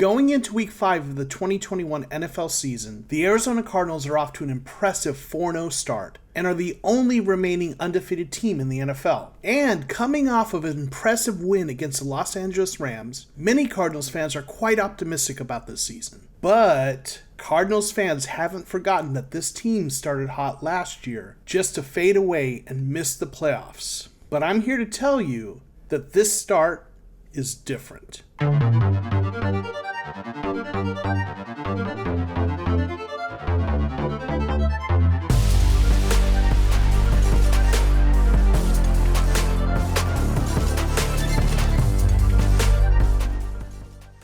Going into Week 5 of the 2021 NFL season, the Arizona Cardinals are off to an impressive 4-0 start and are the only remaining undefeated team in the NFL. And coming off of an impressive win against the Los Angeles Rams, many Cardinals fans are quite optimistic about this season. But Cardinals fans haven't forgotten that this team started hot last year just to fade away and miss the playoffs. But I'm here to tell you that this start is different.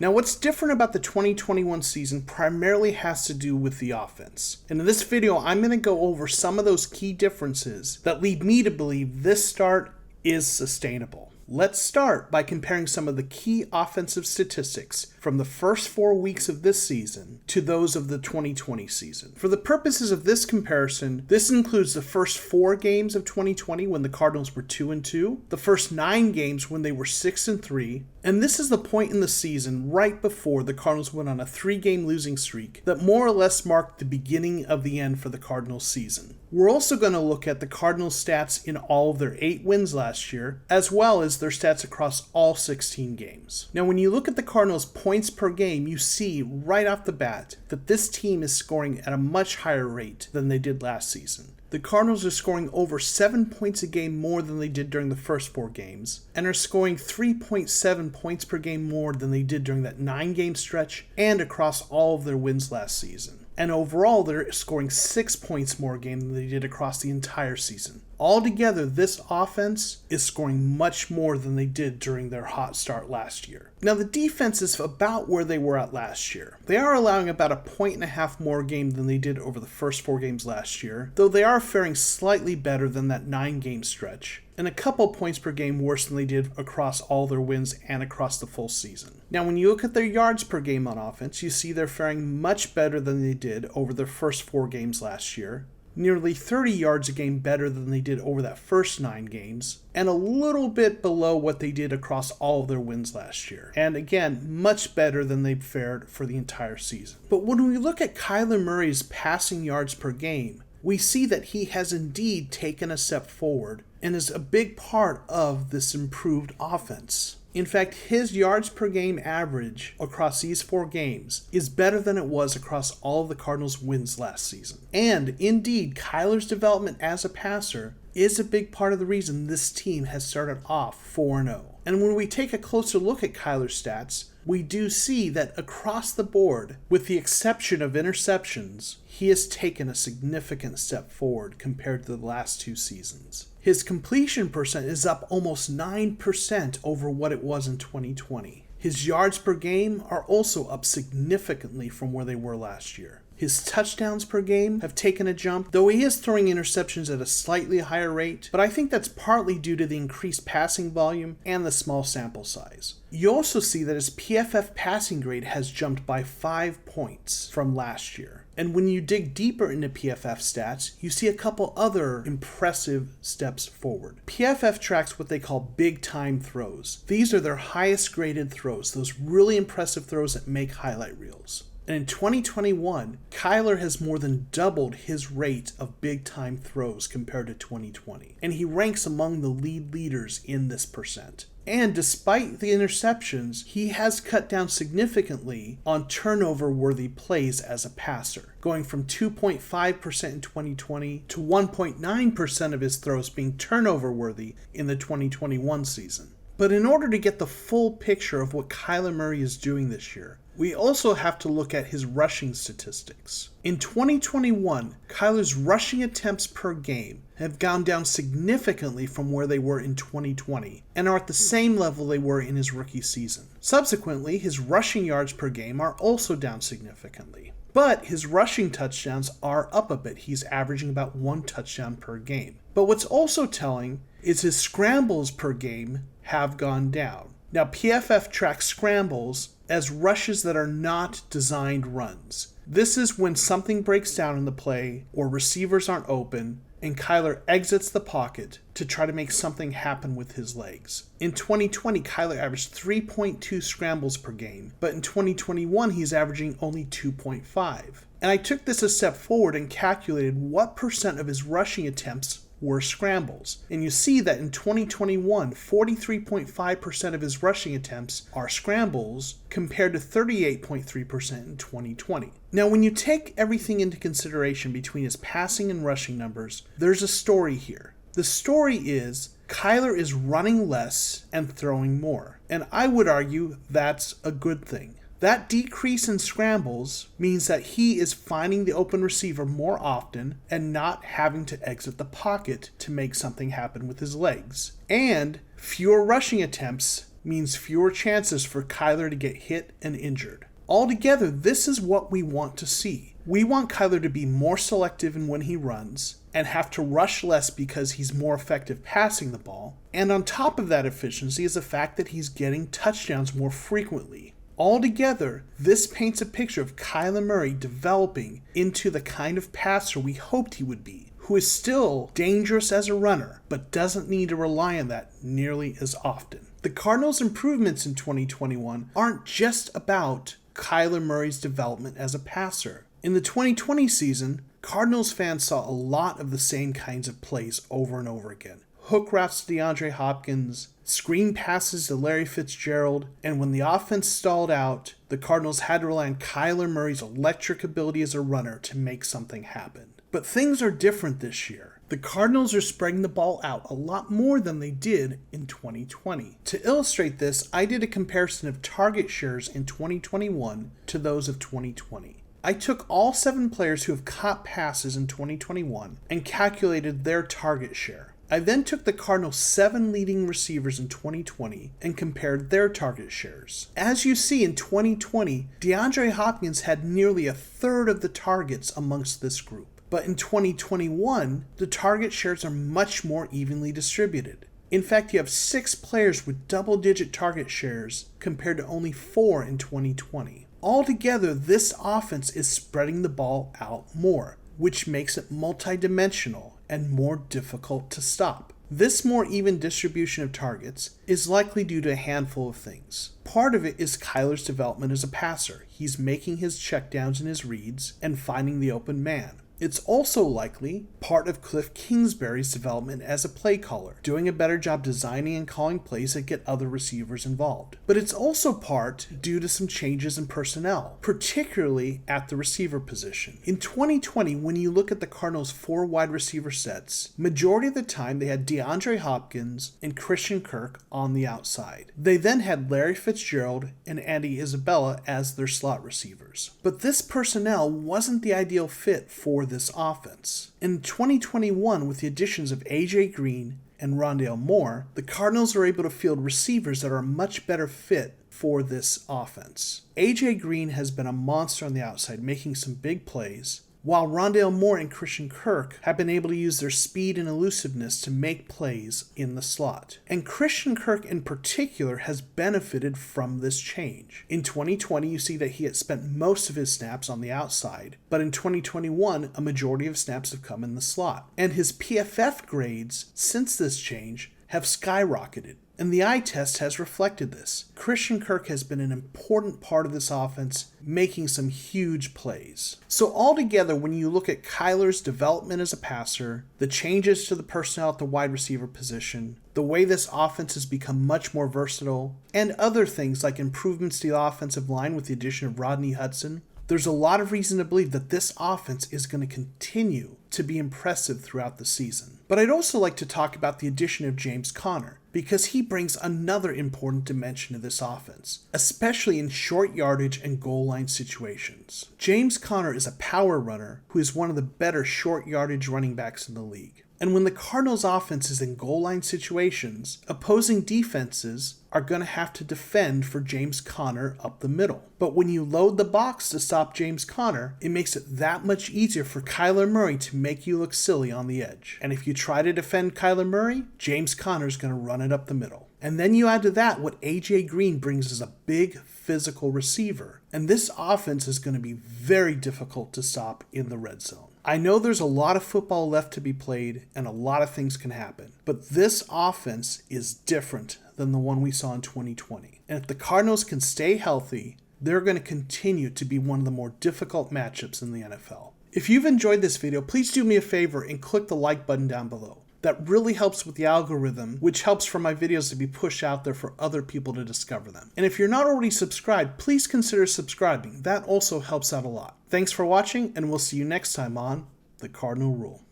Now, what's different about the 2021 season primarily has to do with the offense. And in this video, I'm going to go over some of those key differences that lead me to believe this start is sustainable. Let's start by comparing some of the key offensive statistics from the first 4 weeks of this season to those of the 2020 season. For the purposes of this comparison, this includes the first 4 games of 2020 when the Cardinals were 2-2, the first 9 games when they were 6-3, and this is the point in the season right before the Cardinals went on a 3-game losing streak that more or less marked the beginning of the end for the Cardinals season. We're also going to look at the Cardinals' stats in all of their 8 wins last year, as well as their stats across all 16 games. Now, when you look at the Cardinals' points per game, you see right off the bat that this team is scoring at a much higher rate than they did last season. The Cardinals are scoring over 7 points a game more than they did during the first 4 games, and are scoring 3.7 points per game more than they did during that 9-game stretch and across all of their wins last season. And overall, they're scoring 6 points more a game than they did across the entire season. Altogether, this offense is scoring much more than they did during their hot start last year. Now, the defense is about where they were at last year. They are allowing about 1.5 points more a game than they did over the first 4 games last year, though they are faring slightly better than that 9-game stretch, and a couple points per game worse than they did across all their wins and across the full season. Now, when you look at their yards per game on offense, you see they're faring much better than they did over their first 4 games last year, nearly 30 yards a game better than they did over that first 9 games, and a little bit below what they did across all of their wins last year. And again, much better than they fared for the entire season. But when we look at Kyler Murray's passing yards per game, we see that he has indeed taken a step forward and is a big part of this improved offense. In fact, his yards per game average across these 4 games is better than it was across all of the Cardinals' wins last season. And indeed, Kyler's development as a passer is a big part of the reason this team has started off 4-0. And when we take a closer look at Kyler's stats, we do see that across the board, with the exception of interceptions, he has taken a significant step forward compared to the last 2 seasons. His completion percent is up almost 9% over what it was in 2020. His yards per game are also up significantly from where they were last year. His touchdowns per game have taken a jump, though he is throwing interceptions at a slightly higher rate, but I think that's partly due to the increased passing volume and the small sample size. You also see that his PFF passing grade has jumped by 5 points from last year. And when you dig deeper into PFF stats, you see a couple other impressive steps forward. PFF tracks what they call big-time throws. These are their highest graded throws, those really impressive throws that make highlight reels. And in 2021, Kyler has more than doubled his rate of big-time throws compared to 2020. And he ranks among the lead leaders in this percent. And despite the interceptions, he has cut down significantly on turnover-worthy plays as a passer, going from 2.5% in 2020 to 1.9% of his throws being turnover-worthy in the 2021 season. But in order to get the full picture of what Kyler Murray is doing this year, we also have to look at his rushing statistics. In 2021, Kyler's rushing attempts per game have gone down significantly from where they were in 2020 and are at the same level they were in his rookie season. Subsequently, his rushing yards per game are also down significantly. But his rushing touchdowns are up a bit. He's averaging about 1 touchdown per game. But what's also telling is his scrambles per game have gone down. Now, PFF tracks scrambles as rushes that are not designed runs. This is when something breaks down in the play or receivers aren't open and Kyler exits the pocket to try to make something happen with his legs. In 2020, Kyler averaged 3.2 scrambles per game, but in 2021, he's averaging only 2.5. And I took this a step forward and calculated what percent of his rushing attempts were scrambles. And you see that in 2021, 43.5% of his rushing attempts are scrambles compared to 38.3% in 2020. Now, when you take everything into consideration between his passing and rushing numbers, there's a story here. The story is Kyler is running less and throwing more. And I would argue that's a good thing. That decrease in scrambles means that he is finding the open receiver more often and not having to exit the pocket to make something happen with his legs. And fewer rushing attempts means fewer chances for Kyler to get hit and injured. Altogether, this is what we want to see. We want Kyler to be more selective in when he runs and have to rush less because he's more effective passing the ball. And on top of that efficiency is the fact that he's getting touchdowns more frequently. Altogether, this paints a picture of Kyler Murray developing into the kind of passer we hoped he would be, who is still dangerous as a runner, but doesn't need to rely on that nearly as often. The Cardinals' improvements in 2021 aren't just about Kyler Murray's development as a passer. In the 2020 season, Cardinals fans saw a lot of the same kinds of plays over and over again. Hook routes to DeAndre Hopkins, screen passes to Larry Fitzgerald, and when the offense stalled out, the Cardinals had to rely on Kyler Murray's electric ability as a runner to make something happen. But things are different this year. The Cardinals are spreading the ball out a lot more than they did in 2020. To illustrate this, I did a comparison of target shares in 2021 to those of 2020. I took all 7 players who have caught passes in 2021 and calculated their target share. I then took the Cardinals' 7 leading receivers in 2020 and compared their target shares. As you see, in 2020, DeAndre Hopkins had nearly a third of the targets amongst this group. But in 2021, the target shares are much more evenly distributed. In fact, you have 6 players with double-digit target shares compared to only 4 in 2020. Altogether, this offense is spreading the ball out more, which makes it multidimensional and more difficult to stop. This more even distribution of targets is likely due to a handful of things. Part of it is Kyler's development as a passer. He's making his checkdowns and his reads and finding the open man. It's also likely part of Cliff Kingsbury's development as a play caller, doing a better job designing and calling plays that get other receivers involved. But it's also part due to some changes in personnel, particularly at the receiver position. In 2020, when you look at the Cardinals' 4 wide receiver sets, majority of the time they had DeAndre Hopkins and Christian Kirk on the outside. They then had Larry Fitzgerald and Andy Isabella as their slot receivers. But this personnel wasn't the ideal fit for this offense. In 2021, with the additions of AJ Green and Rondale Moore, the Cardinals are able to field receivers that are a much better fit for this offense. AJ Green has been a monster on the outside, making some big plays, while Rondale Moore and Christian Kirk have been able to use their speed and elusiveness to make plays in the slot. And Christian Kirk in particular has benefited from this change. In 2020, you see that he had spent most of his snaps on the outside, but in 2021, a majority of snaps have come in the slot. And his PFF grades since this change have skyrocketed. And the eye test has reflected this. Christian Kirk has been an important part of this offense, making some huge plays. So altogether, when you look at Kyler's development as a passer, the changes to the personnel at the wide receiver position, the way this offense has become much more versatile, and other things like improvements to the offensive line with the addition of Rodney Hudson, there's a lot of reason to believe that this offense is going to continue to be impressive throughout the season. But I'd also like to talk about the addition of James Conner, because he brings another important dimension to this offense, especially in short yardage and goal line situations. James Conner is a power runner who is one of the better short yardage running backs in the league. And when the Cardinals' offense is in goal line situations, opposing defenses are going to have to defend for James Conner up the middle. But when you load the box to stop James Conner, it makes it that much easier for Kyler Murray to make you look silly on the edge. And if you try to defend Kyler Murray, James Conner is going to run it up the middle. And then you add to that what AJ Green brings as a big physical receiver. And this offense is going to be very difficult to stop in the red zone. I know there's a lot of football left to be played and a lot of things can happen, but this offense is different than the one we saw in 2020. And if the Cardinals can stay healthy, they're going to continue to be one of the more difficult matchups in the NFL. If you've enjoyed this video, please do me a favor and click the like button down below. That really helps with the algorithm, which helps for my videos to be pushed out there for other people to discover them. And if you're not already subscribed, please consider subscribing. That also helps out a lot. Thanks for watching, and we'll see you next time on The Cardinal Rule.